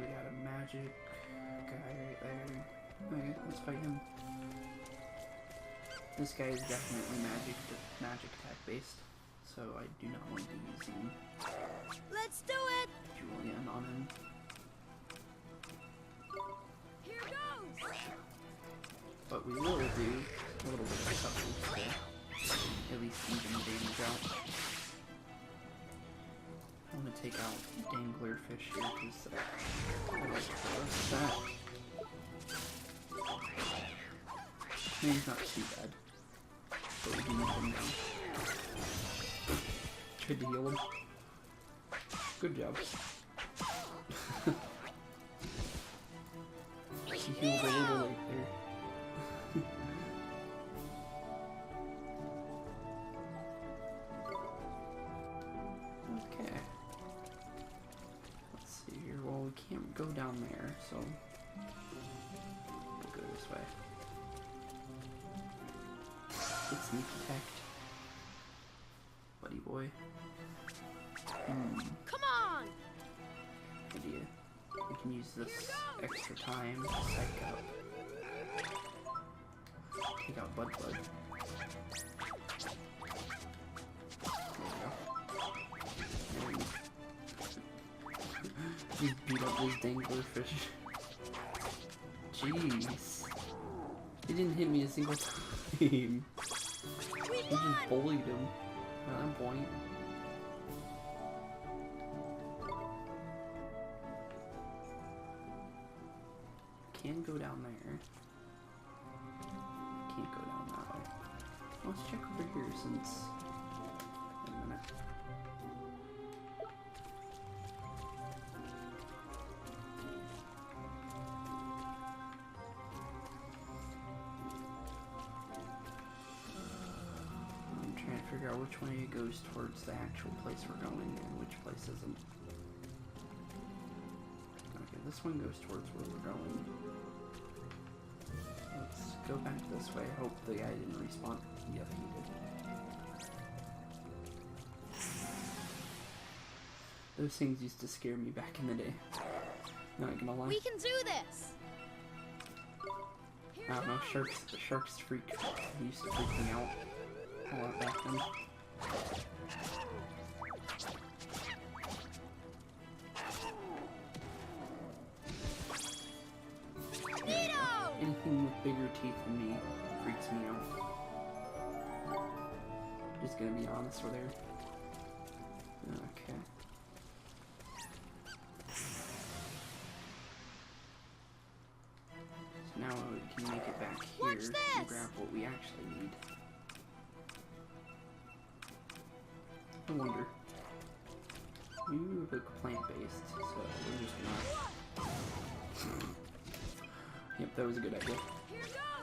we got a magic guy right there. Okay, let's fight him. This guy is definitely magic attack based, so I do not want to be using Let's do it! Julian on him. Here goes! But we will do a little bit of something to at least even damage out. I want to take out Dangler Fish here because I like that. Maybe he's not too bad, but we do need him now. Tried to heal him. Good job. He healed a little late there. Okay. Let's see here. Well, we can't go down there, so we'll go this way. Good sneak attack. Buddy boy. Come on! Idea. We can use this extra time to psych out. Take out Bud. There we go. Just beat up this Dangler Fish. Jeez. He didn't hit me a single time. He just bullied him at that point. Can go down there. Can't go down that way. Let's check over here since. Wait a minute. I'm trying to figure out which way it goes towards the actual place we're going and which place isn't. Okay, this one goes towards where we're going. Let's go back this way. Hope the guy didn't respawn. Yep, he did. Those things used to scare me back in the day. Not gonna lie. We can do this! I don't know, sharks used to freak me out a lot back then. Anything with bigger teeth than me freaks me out. Just gonna be honest with her. Okay. So now we can make it back here and grab what we actually need. I wonder. We look plant-based, so we're just gonna... Yep, that was a good idea.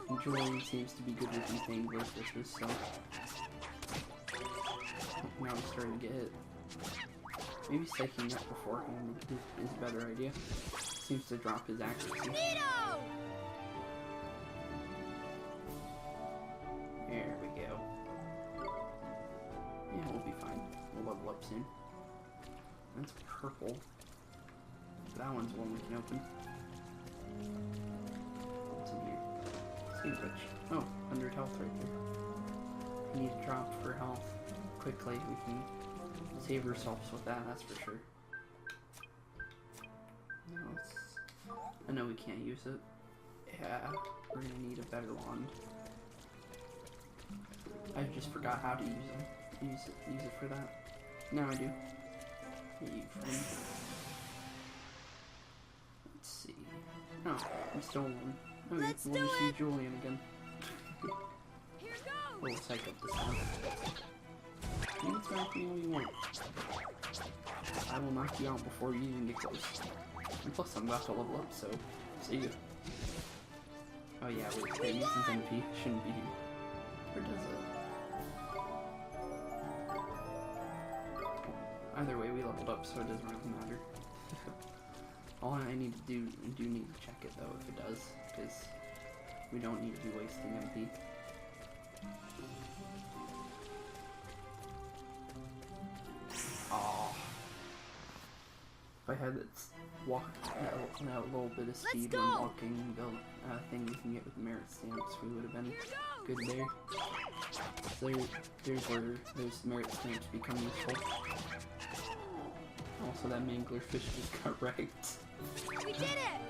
And Julian seems to be good with these Dangler Fishes, so... Now I'm starting to get hit. Maybe psyching up beforehand is a better idea. Seems to drop his accuracy. There we go. Yeah, we'll be fine. We'll level up soon. That's purple. That one's one we can open. What's in here? Sandwich. Oh, 100 health right there. We need to drop for health quickly. We can save ourselves with that, that's for sure. No, I know we can't use it. Yeah, we're gonna need a better wand. I just forgot how to use them. Use it for that. Now I do. Let's see. Oh, I'm still one. Okay, we'll just use Julian again. We'll psych up this time. You can smack me all you want. I will knock you out before you even get close. And plus, I'm about to level up, so see ya. Oh yeah, wait, that uses MP. Shouldn't be here. Or does it? Either way, we leveled up, so it doesn't really matter. All I need to do need to check it though, if it does, because we don't need to be wasting MP. Oh. If I had walk that little bit of speed when walking, the thing you can get with the merit stamps, we would have been good there. So there's where those merit stamps become useful. Also, that manglerfish just got wrecked. We did it!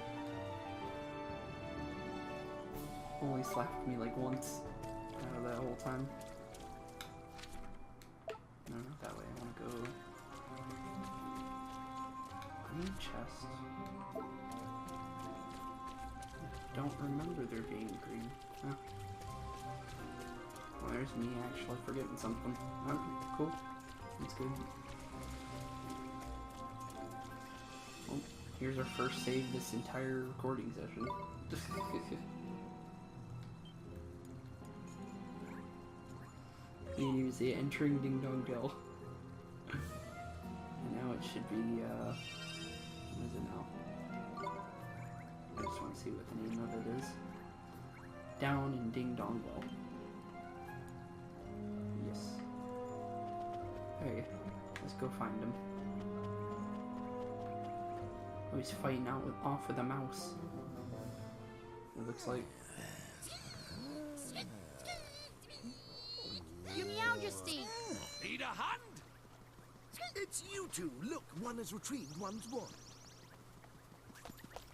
Only slapped me like once out of that whole time. No, not that way. I want to go. Green chest. I don't remember there being green. Huh. Well, there's me actually forgetting something. Okay, cool. That's good. Well, here's our first save this entire recording session. You can even see it entering Ding Dong Dell. And now it should be, what is it now? I just want to see what the name of it is. Down in Ding Dong Dell. Yes. Okay, let's go find him. Oh, he's fighting off with a mouse. It looks like. Your Majesty! Need a hand? It's you two. Look, one has retrieved one's wand.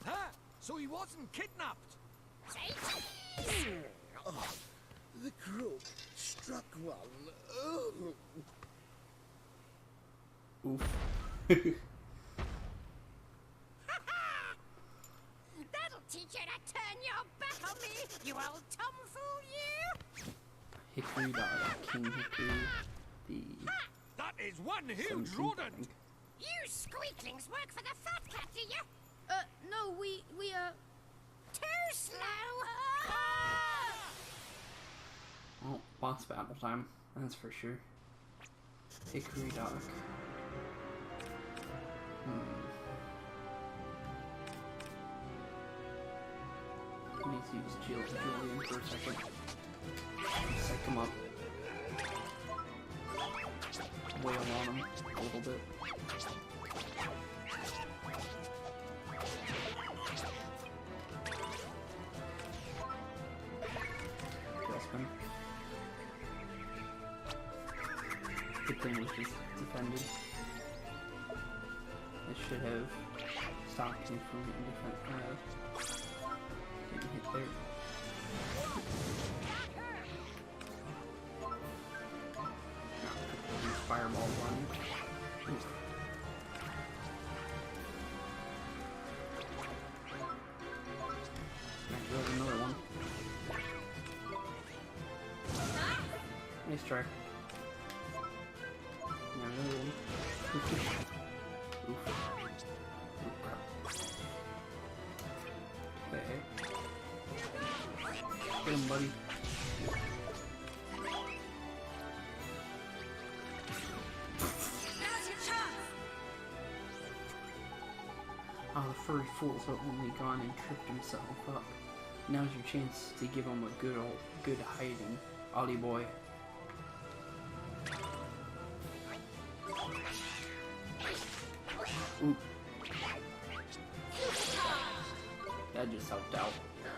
Huh? So he wasn't kidnapped? Oh, the crook struck one. Oh. Oof. That'll teach you to turn your back on me, you old tomfool, you! Hickory dog, King Hickory, the That is one huge 17th, I rodent! think. You squeaklings work for the fat cat, do you? No, we too slow! Well, boss battle time, that's for sure. Hickory dog. I need to use Julian for a second. Psych him up. Wail on him a little bit. Grasp him. Good thing was just defended. It should have stopped him from getting hit there. Fireball one. Oof. Smack another one. Nice try. Yeah, another one. Oof. Oh, crap. Okay. Get him, buddy. Oh, the furry fool's only gone and tripped himself up. Now's your chance to give him a good hiding, Ollie boy. Ooh. That just helped out.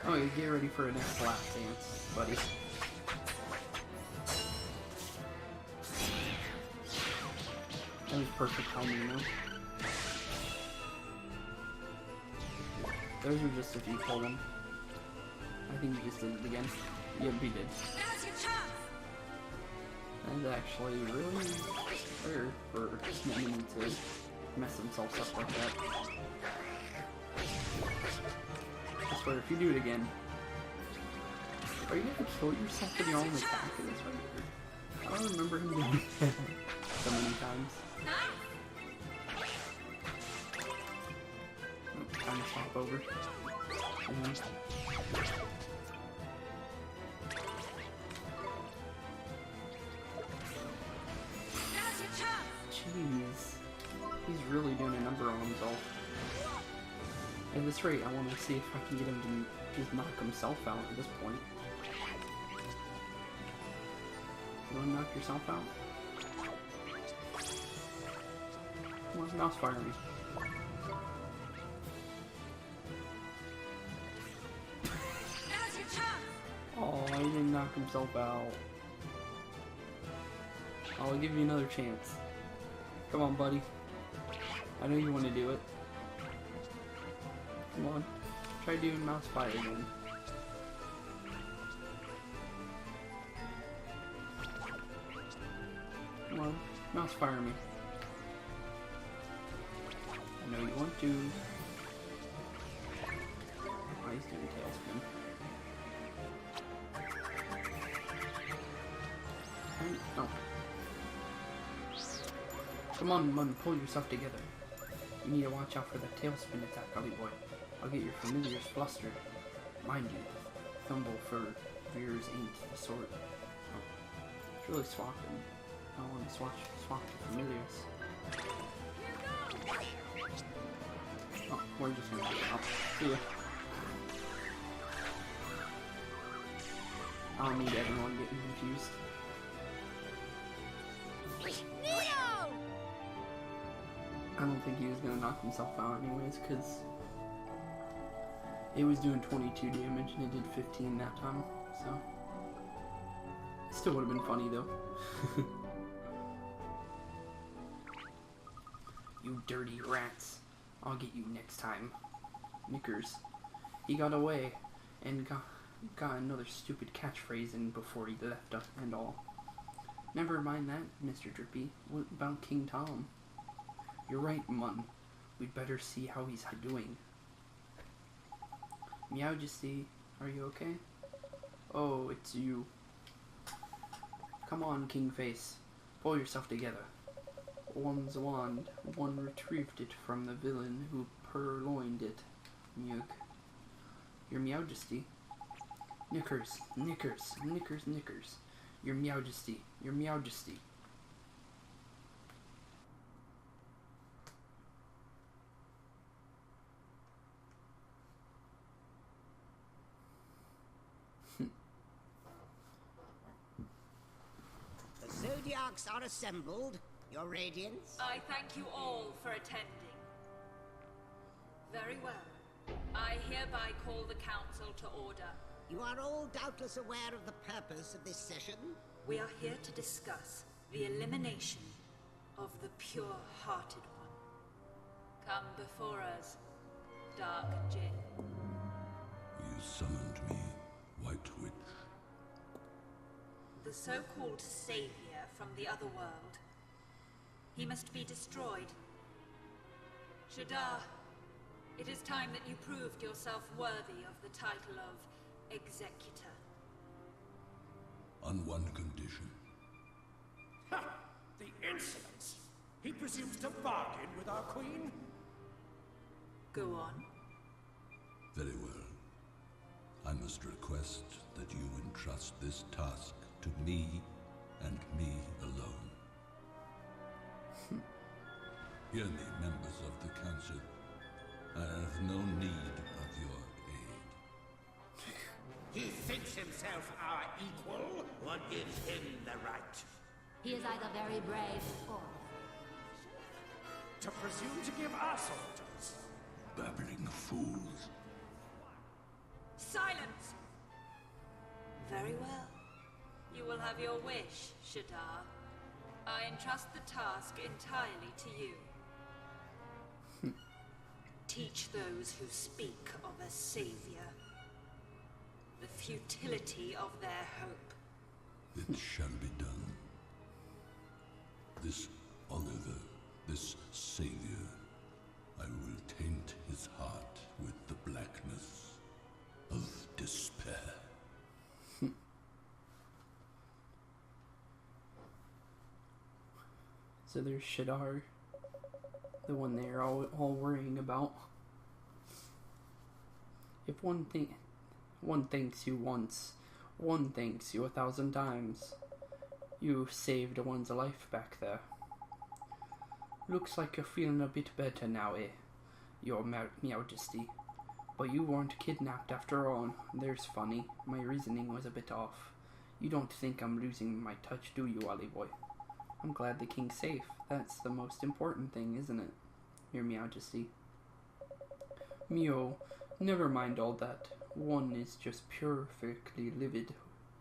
Oh, you get ready for a next lap dance, buddy. That was perfect timing, you know? Those were just if you pulled them. I think you just did it again. Yep, he did. That's actually really rare for an enemy to mess themselves up like that. I swear, if you do it again, are you gonna kill yourself with your own attack? That's right. I don't remember him doing that so many times. Time to swap over. Jeez. He's really doing a number on himself. At this rate, I want to see if I can get him to just knock himself out at this point. You want to knock yourself out? Come on, mouse fire me. knock himself out. I'll give you another chance. Come on, buddy. I know you want to do it. Come on. Try doing mouse fire again. Come on. Mouse fire me. I know you want to. Oh, he's doing tailspin. Oh. Come on, Mun, pull yourself together. You need to watch out for that tailspin attack, Allie boy. I'll get your familiars flustered. Mind you, Thumble for Veers ain't the sort. Oh. It's really swapping. I want to swap the familiars. Oh, we're just gonna do it. Oh, see ya. I don't need everyone getting confused. I don't think he was gonna knock himself out anyways, because it was doing 22 damage and it did 15 that time, so it still would have been funny though. You dirty rats. I'll get you next time. Knickers. He got away and got another stupid catchphrase in before he left us and all. Never mind that, Mr.Drippy. What about King Tom? You're right, Mun. We'd better see how he's doing. Meowjesty, are you okay? Oh, it's you. Come on, Kingface. Pull yourself together. One's wand. One retrieved it from the villain who purloined it. Meowk. Your Meowjesty. Knickers, Knickers, Knickers, Knickers. Your Meowjesty, your Meowjesty. The Zodiacs are assembled. Your Radiance? I thank you all for attending. Very well. I hereby call the Council to order. You are all doubtless aware of the purpose of this session. We are here to discuss the elimination of the pure-hearted one. Come before us, Dark Djinn. You summoned me, White Witch. The so-called savior from the other world. He must be destroyed. Shadar, it is time that you proved yourself worthy of the title of Executor. On one condition. Ha! The insolence! He presumes to bargain with our queen? Go on. Very well. I must request that you entrust this task to me and me alone. Hear me, members of the Council. I have no need of your aid. He thinks himself our equal? What gives him the right? He is either very brave or... To presume to give us orders? Babbling fools. Silence! Very well. You will have your wish, Shadar. I entrust the task entirely to you. Teach those who speak of a savior the futility of their hope. It shall be done. This Oliver, this savior, I will taint his heart with the blackness of despair. So there's Shadar, the one they're all worrying about. If one thanks you once, one thanks you 1,000 times. You saved one's life back there. Looks like you're feeling a bit better now, eh? Your Meowjesty. But you weren't kidnapped after all. There's funny. My reasoning was a bit off. You don't think I'm losing my touch, do you, Allie boy? I'm glad the king's safe. That's the most important thing, isn't it? Your Meowjesty. Meow, never mind all that. One is just perfectly livid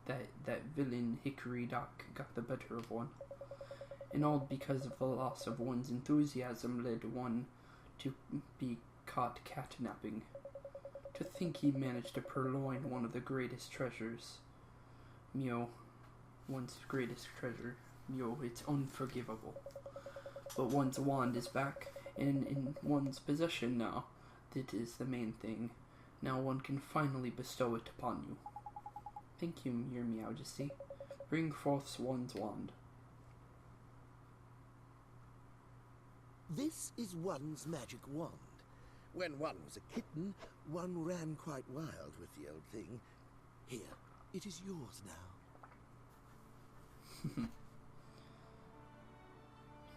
that villain Hickory Dock got the better of one. And all because of the loss of one's enthusiasm led one to be caught catnapping. To think he managed to purloin one of the greatest treasures. One's greatest treasure. It's unforgivable. But one's wand is back and in one's possession now. That is the main thing. Now one can finally bestow it upon you. Thank you, your Majesty. Bring forth one's wand. This is one's magic wand. When one was a kitten, one ran quite wild with the old thing. Here, it is yours now.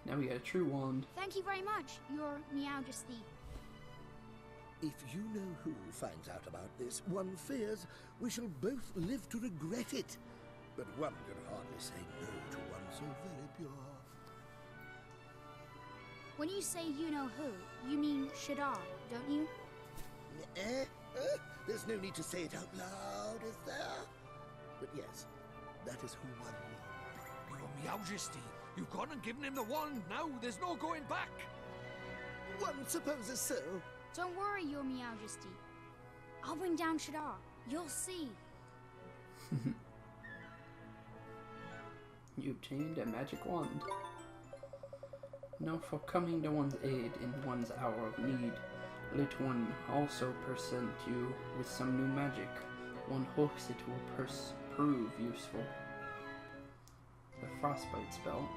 Now we got a true wand. Thank you very much, Your Majesty. If you know who finds out about this, one fears we shall both live to regret it. But one could hardly say no to one so very pure. When you say you know who, you mean Shadar, don't you? There's no need to say it out loud, is there? But yes, that is who one knows. Your Majesty, you've gone and given him the wand now. There's no going back. One supposes so. Don't worry, Your Majesty. I'll bring down Shadar. You'll see. You obtained a magic wand. Now for coming to one's aid in one's hour of need, let one also present you with some new magic. One hopes it will prove useful. The frostbite spell.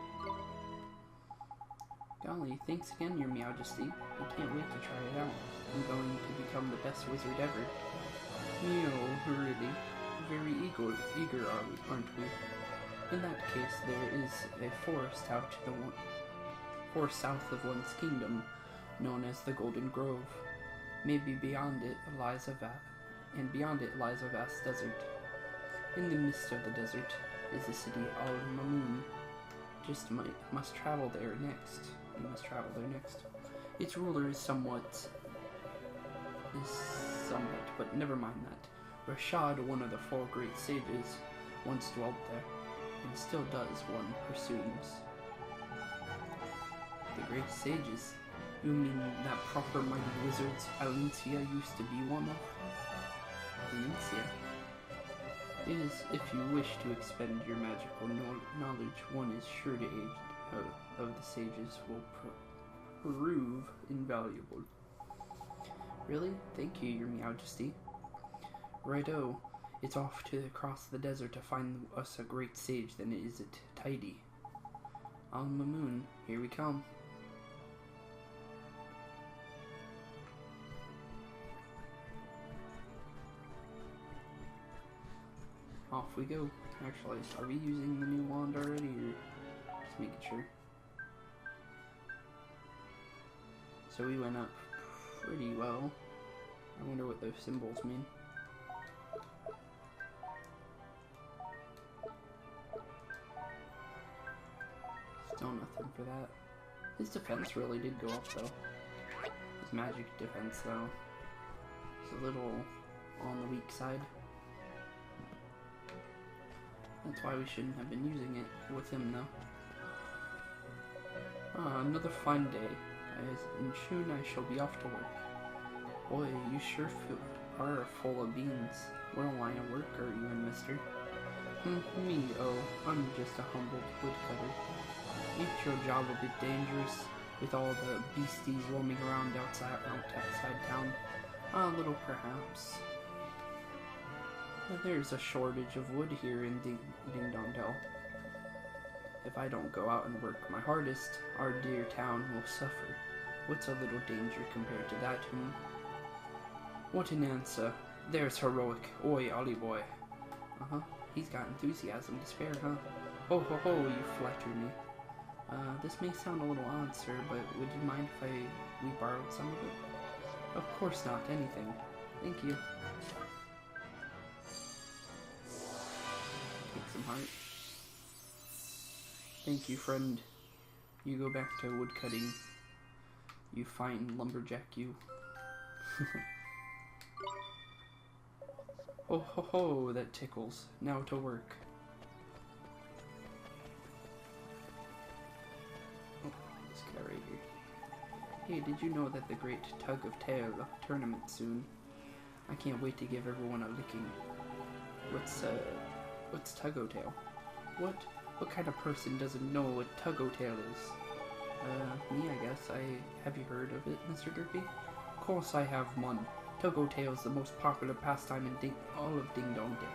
Golly, thanks again, Your Majesty. I can't wait to try it out. I'm going to become the best wizard ever. Really? Very eager are we, aren't we? In that case, there is a forest south of one's kingdom, known as the Golden Grove. Maybe beyond it lies a vast desert. In the midst of the desert is the city Al-Mamun. Must travel there next. You must travel there next. Its ruler is somewhat, but never mind that. Rashad, one of the 4 great sages, once dwelt there, and still does, one presumes. The great sages? You mean that proper mighty wizards Alicia used to be one of? Alicia? Is, if you wish to expend your magical knowledge, one is sure to aid of the sages will prove invaluable. Really? Thank you, Your Majesty. Righto. It's off to cross the desert to find us a great sage, then is it tidy? Al-Mamun, here we come. Off we go. Actually, are we using the new wand already, or just making sure? So we went up pretty well. I wonder what those symbols mean. Still nothing for that. His defense really did go up though. His magic defense though is a little on the weak side. That's why we shouldn't have been using it with him though. Another fine day. And soon I shall be off to work. Boy, you sure are full of beans. What line of work are you in, mister? Me, I'm just a humble woodcutter. Ain't your job a bit dangerous, with all the beasties roaming around outside town? A little, perhaps. There's a shortage of wood here in Ding Dong Dell. If I don't go out and work my hardest, our dear town will suffer. What's a little danger compared to that, What an answer. There's heroic. Oi, Ollie boy. He's got enthusiasm to spare, huh? Ho ho ho, you flatter me. This may sound a little odd, sir, but would you mind if we borrowed some of it? Of course not, anything. Thank you. Take some heart. Thank you, friend. You go back to woodcutting. You fine lumberjack, you. Ho ho ho, that tickles. Now to work. Oh, this guy right here. Hey, did you know that the Great Tug of Tail tournament soon? I can't wait to give everyone a licking. What's Tug-o-tail? What kind of person doesn't know what Tug-o-tail is? Me, I guess. Have you heard of it, Mr. Drippy? Of course I have, one. Tug-o-tail is the most popular pastime in all of Ding Dong Dale.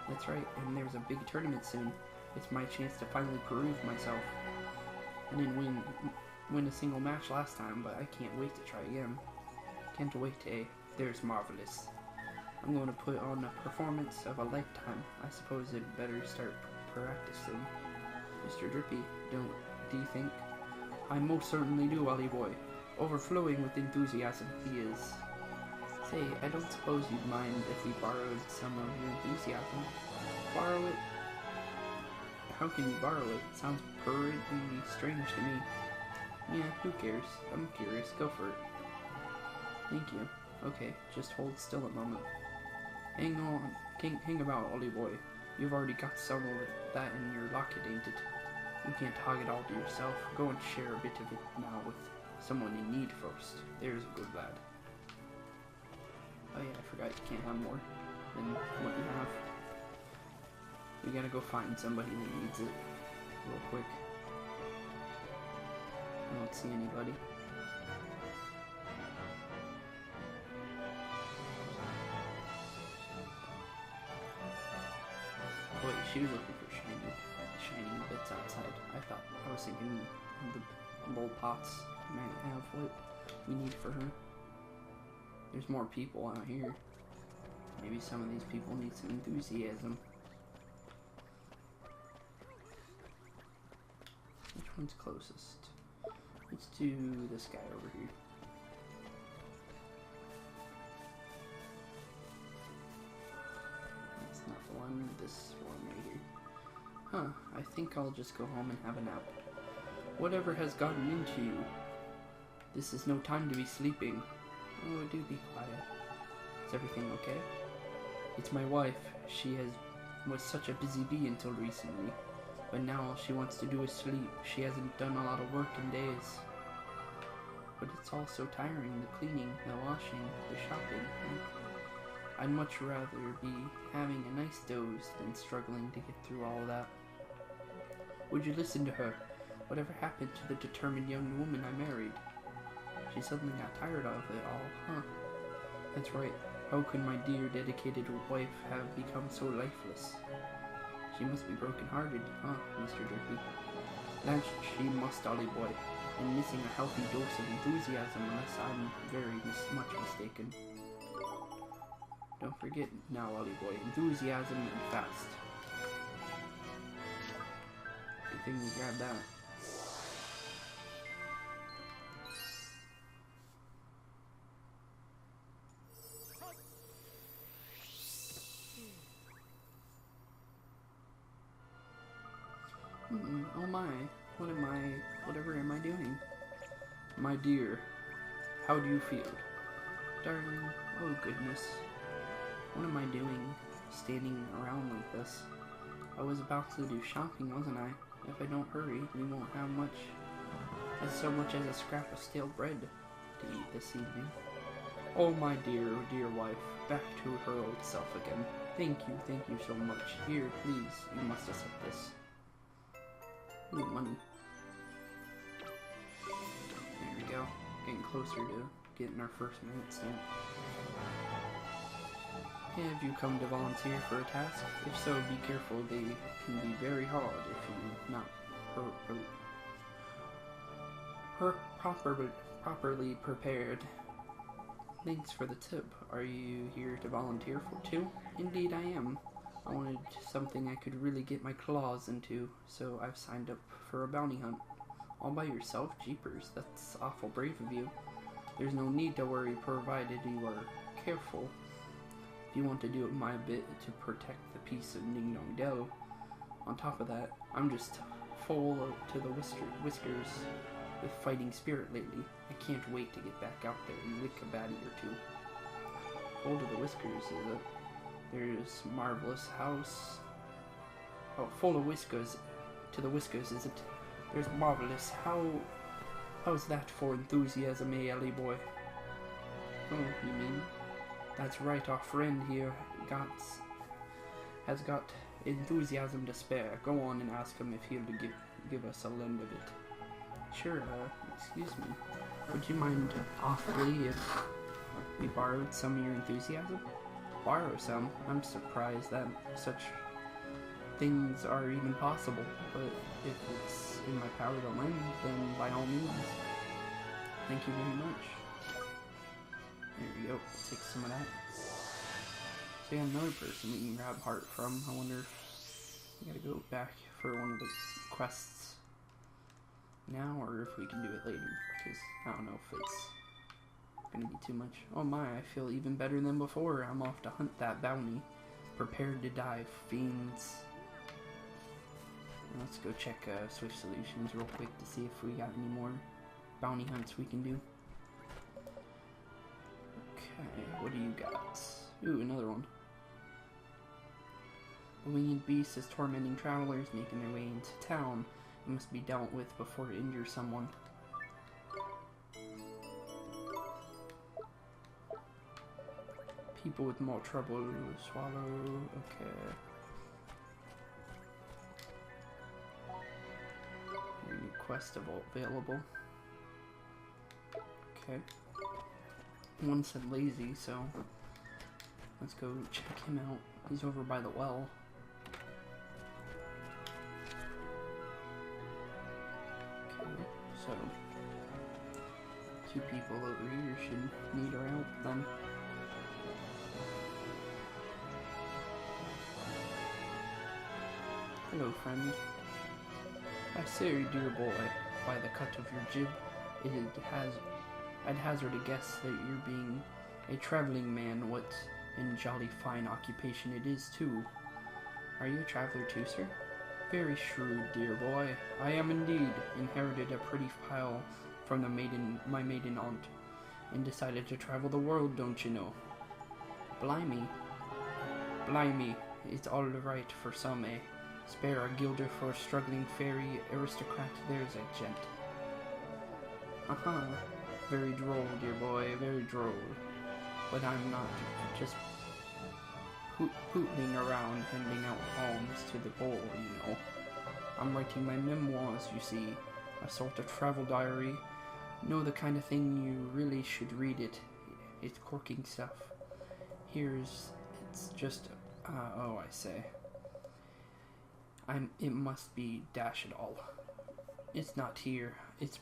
That's right, and there's a big tournament soon. It's my chance to finally prove myself. I didn't win a single match last time, but I can't wait to try again. Can't wait, eh? There's marvelous. I'm going to put on a performance of a lifetime. I suppose I'd better start practicing. Mr. Drippy, do you think? I most certainly do, Ollie boy. Overflowing with enthusiasm he is. Say, I don't suppose you'd mind if we borrowed some of your enthusiasm. Borrow it? How can you borrow it? It sounds pretty strange to me. Yeah, who cares? I'm curious. Go for it. Thank you. Okay, just hold still a moment. Hang on. Hang about, Ollie boy. You've already got some of that in your locket, ain't it? You can't hog it all to yourself. Go and share a bit of it now with someone in need first. There's a good lad. Oh yeah, I forgot you can't have more than what you have. We gotta go find somebody who needs it real quick. I don't see anybody. Wait, she was looking for shiny bits outside. I was thinking the bowl pots might have what we need for her. There's more people out here. Maybe some of these people need some enthusiasm. Which one's closest? Let's do this guy over here. That's not the one, this one right here. Huh, I think I'll just go home and have a nap. Whatever has gotten into you? This is no time to be sleeping. Oh, do be quiet. Is everything okay? It's my wife. She was such a busy bee until recently. But now all she wants to do is sleep. She hasn't done a lot of work in days. But it's all so tiring, the cleaning, the washing, the shopping. I'd much rather be having a nice doze than struggling to get through all that. Would you listen to her? Whatever happened to the determined young woman I married? She suddenly got tired of it all, huh? That's right. How could my dear, dedicated wife have become so lifeless? She must be broken-hearted, huh, Mr. Drippy? That she must, Ollie boy, and missing a healthy dose of enthusiasm unless I'm very much mistaken. Don't forget now, Ollie boy, enthusiasm and fast. Good thing we grabbed that. Oh my, whatever am I doing? My dear, how do you feel? Darling, oh goodness. What am I doing, standing around like this? I was about to do shopping, wasn't I? If I don't hurry, we won't have so much as a scrap of stale bread to eat this evening. Oh my dear wife, back to her old self again. Thank you so much. Here, please, you must accept this. Ooh, money. There we go. Getting closer to getting our first minute stamp. Have you come to volunteer for a task? If so, be careful. They can be very hard if you're not properly prepared. Thanks for the tip. Are you here to volunteer for too? Indeed I am. I wanted something I could really get my claws into, so I've signed up for a bounty hunt. All by yourself? Jeepers, that's awful brave of you. There's no need to worry, provided you are careful. If you want to do my bit to protect the peace of Ding Dong Dell. On top of that, I'm just full to the whiskers with fighting spirit lately. I can't wait to get back out there and lick a baddie or two. Full to the whiskers, is it? There's marvelous house. Oh, full of whiskers. To the whiskers, is it? There's marvelous. How's that for enthusiasm, eh, Ellie boy? Oh, you mean? That's right, our friend here has got enthusiasm to spare. Go on and ask him if he'll give us a lend of it. Sure, excuse me. Would you mind awfully if we borrowed some of your enthusiasm? Borrow some? I'm surprised that such things are even possible, but if it's in my power to lend, then by all means. Thank you very much. There we go, take some of that. So yeah, another person we can grab heart from. I wonder if we gotta go back for one of the quests now, or if we can do it later, because I don't know if it's gonna be too much. Oh my, I feel even better than before. I'm off to hunt that bounty. Prepared to die, fiends. Let's go check Swift Solutions real quick to see if we got any more bounty hunts we can do. Okay, what do you got? Ooh, another one. A winged beast is tormenting travelers making their way into town. It must be dealt with before it injures someone. People with more trouble swallow. Okay. New quest available. Okay. One said lazy, so let's go check him out. He's over by the well. Okay, so 2 people over here should need our help then. Hello, friend. I say, dear boy, by the cut of your jib, I'd hazard a guess that you're being a traveling man. What in jolly fine occupation it is, too. Are you a traveler too, sir? Very shrewd, dear boy. I am indeed. Inherited a pretty pile from my maiden aunt, and decided to travel the world, don't you know? Blimey. Blimey, it's all right for some, eh? Spare a guilder for a struggling fairy aristocrat, there's a gent. Very droll, dear boy, very droll. But I'm not just pootling around handing out alms to the poor, you know. I'm writing my memoirs, you see. A sort of travel diary. Know the kind of thing you really should read it. It's corking stuff. It's just, oh, I say. It must be dash it all. It's not here. It's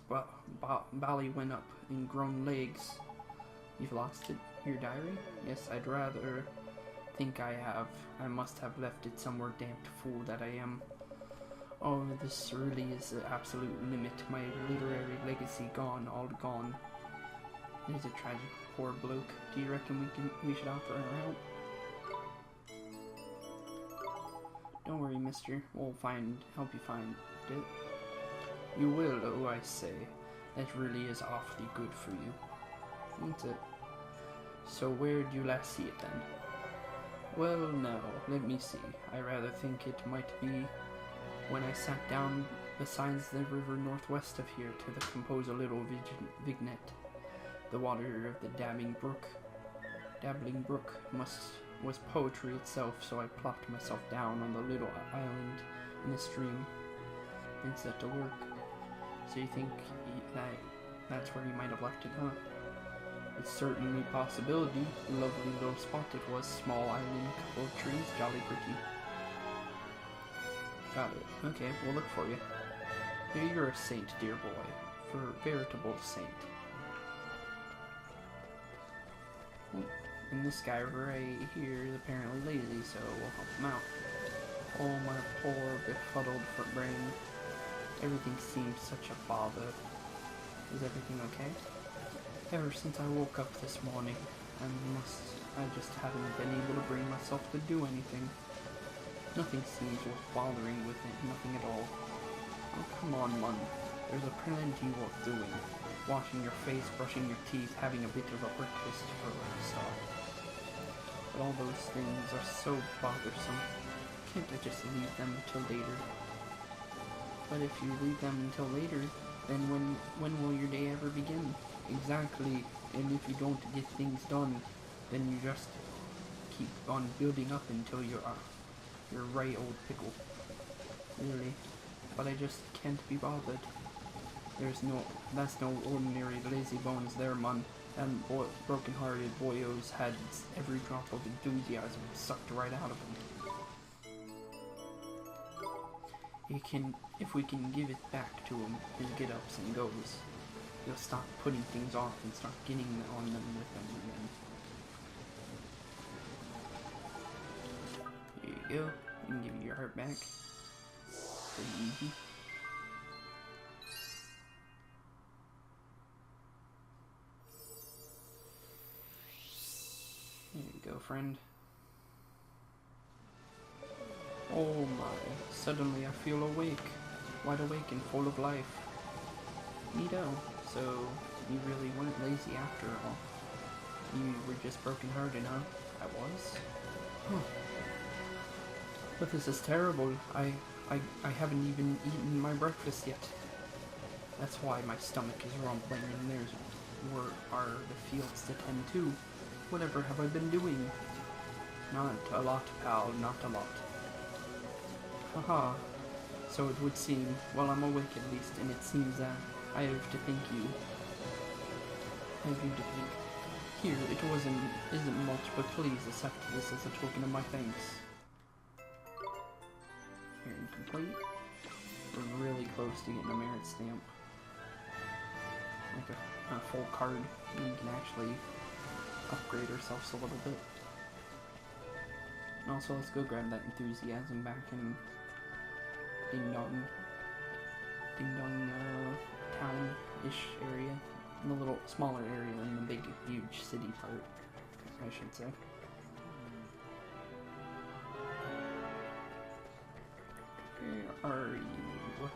Bally went up in grown legs. You've lost it? Your diary? Yes, I'd rather think I have. I must have left it somewhere, damned fool that I am. Oh, this really is the absolute limit. My literary legacy gone, all gone. It is a tragic, poor bloke. Do you reckon we should offer our help? Don't worry, mister. We'll help you find it. You will, oh, I say. That really is awfully good for you. Ain't it? So where do you last see it, then? Well, no, let me see. I rather think it might be when I sat down beside the river northwest of here to compose a little vignette. The water of the dabbling brook was poetry itself, so I plopped myself down on the little island in the stream and set to work. So you think that's where you might have left it, huh? It's certainly a possibility. Lovely little spot it was, small island, couple of trees, jolly pretty. Got it. Okay, we'll look for you. You're a saint, dear boy. For veritable saint. And this guy right here is apparently lazy, so we'll help him out. Oh, my poor, befuddled brain. Everything seems such a bother. Is everything okay? Ever since I woke up this morning, I just haven't been able to bring myself to do anything. Nothing seems worth bothering with it, nothing at all. Oh, come on, Mun. There's a plenty worth doing. Washing your face, brushing your teeth, having a bit of a breakfast for a start. But all those things are so bothersome. Can't I just leave them until later? But if you leave them until later, then when will your day ever begin? Exactly. And if you don't get things done, then you just keep on building up until you're right old pickle. Really. But I just can't be bothered. That's no ordinary lazy bones there, man. And broken-hearted boyos had every drop of enthusiasm sucked right out of him. If we can give it back to him, his get-ups and goes, he'll stop putting things off and start getting on them with them again. Here you go. You can give you your heart back. Pretty easy. There you go, friend. Oh my, suddenly I feel awake. Wide awake and full of life. Neato. So, you really weren't lazy after all. You were just broken-hearted, huh? I was? Huh. But this is terrible. I haven't even eaten my breakfast yet. That's why my stomach is rumbling and are the fields to tend to. Whatever have I been doing? Not a lot, pal, not a lot. Haha. So it would seem. Well, I'm awake at least, and it seems that I have to thank you. I have you to thank. Here, isn't much, but please accept this as a token of my thanks. Here, incomplete. We're really close to getting a merit stamp. Like a full card. And we can actually upgrade ourselves a little bit. And also, let's go grab that enthusiasm back in Ding Dong town-ish area. In the little smaller area than the big, huge city part, I should say. Where are you?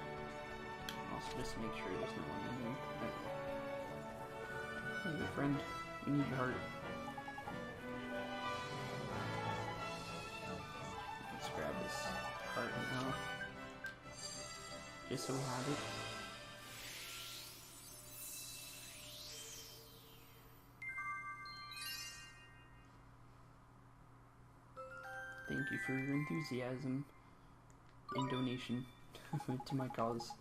Also, just make sure there's no one in here. Hey, friend. We need your heart. Let's grab this heart now. Just so we have it. Thank you for your enthusiasm and donation to my cause.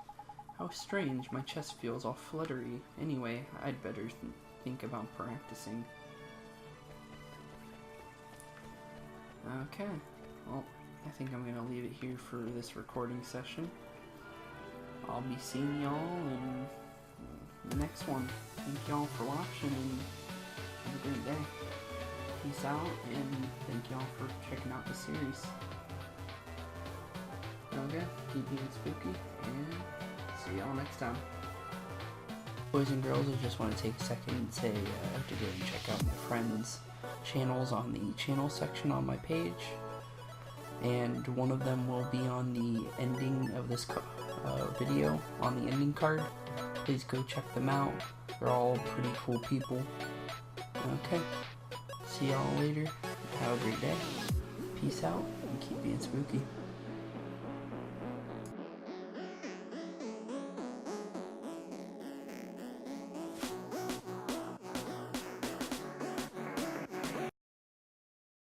How strange, my chest feels all fluttery. Anyway, I'd better think about practicing. Okay, well, I think I'm gonna leave it here for this recording session. I'll be seeing y'all in the next one. Thank y'all for watching and have a great day. Peace out, and thank y'all for checking out the series. Okay, keep being spooky, and see y'all next time. Boys and girls, I just want to take a second and say to go and check out my friends' channels on the channel section on my page. And one of them will be on the ending of this video, on the ending card. Please go check them out. They're all pretty cool people. Okay. See y'all later. Have a great day. Peace out and keep being spooky.